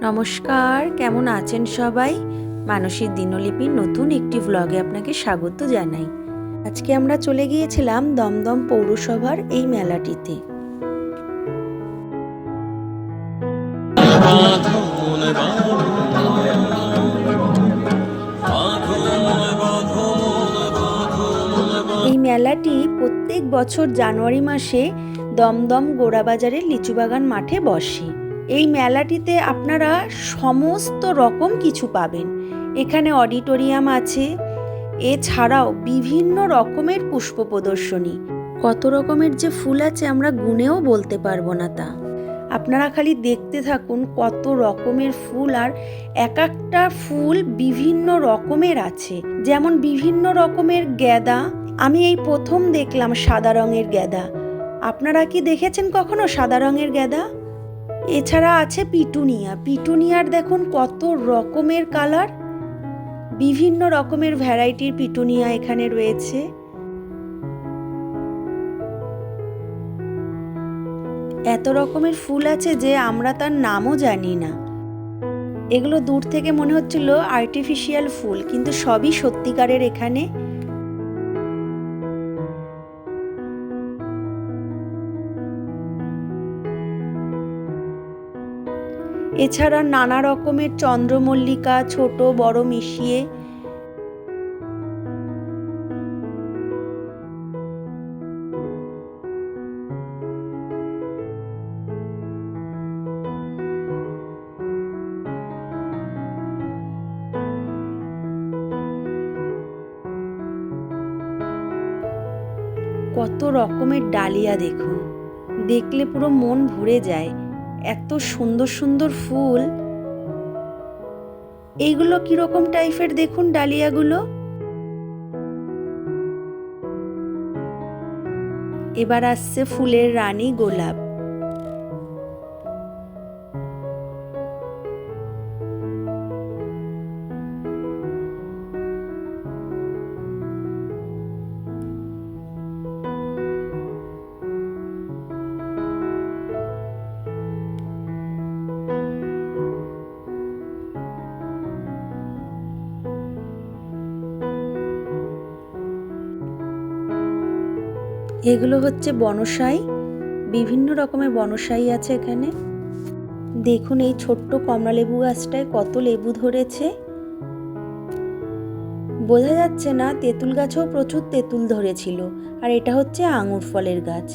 নমস্কার, কেমন আছেন সবাই? মানসীর দিনলিপির নতুন একটি ভ্লগে আপনাকে স্বাগত জানাই। আজকে আমরা চলে গিয়েছিলাম দমদম পৌরসভার এই মেলাটিতে। এই মেলাটি প্রত্যেক বছর জানুয়ারি মাসে দমদম গোড়াবাজারের লিচুবাগান মাঠে বসে। এই মেলাটিতে আপনারা সমস্ত রকম কিছু পাবেন। এখানে অডিটোরিয়াম আছে, এছাড়াও বিভিন্ন রকমের পুষ্প প্রদর্শনী। কত রকমের যে ফুল আছে আমরা গুনেও বলতে পারবো না তা। আপনারা খালি দেখতে থাকুন কত রকমের ফুল, আর এক একটা ফুল বিভিন্ন রকমের আছে। যেমন বিভিন্ন রকমের গ্যাদা, আমি এই প্রথম দেখলাম সাদা রঙের গ্যাদা। আপনারা কি দেখেছেন কখনো সাদা রঙের গ্যাদা? এছাড়া আছে পিটুনিয়া। পিটুনিয়ার দেখুন কত রকমের কালার, বিভিন্ন রকমের ভ্যারাইটির পিটুনিয়া এখানে রয়েছে। এত রকমের ফুল আছে যে আমরা তার নামও জানি না। এগুলো দূর থেকে মনে হচ্ছিল আর্টিফিশিয়াল ফুল, কিন্তু সবই সত্যিকারের এখানে। এছাড়া নানা রকমের চন্দ্রমল্লিকা, ছোট বড় মিশিয়ে। কত রকমের ডালিয়া দেখুন, দেখলে পুরো মন ভরে যায়। এত সুন্দর সুন্দর ফুল। এইগুলো কিরকম টাইপের দেখুন ডালিয়াগুলো। এবার আসছে ফুলের রানী গোলাপ। এগুলো হচ্ছে বনসাই। বিভিন্ন রকমের বনসাই আছে এখানে। দেখুন এই ছোট্ট কমলা লেবু গাছটায় কত লেবু ধরেছে। বোঝা যাচ্ছে না, তেঁতুল গাছেও প্রচুর তেঁতুল ধরেছিল। আর এটা হচ্ছে আঙুর ফলের গাছ।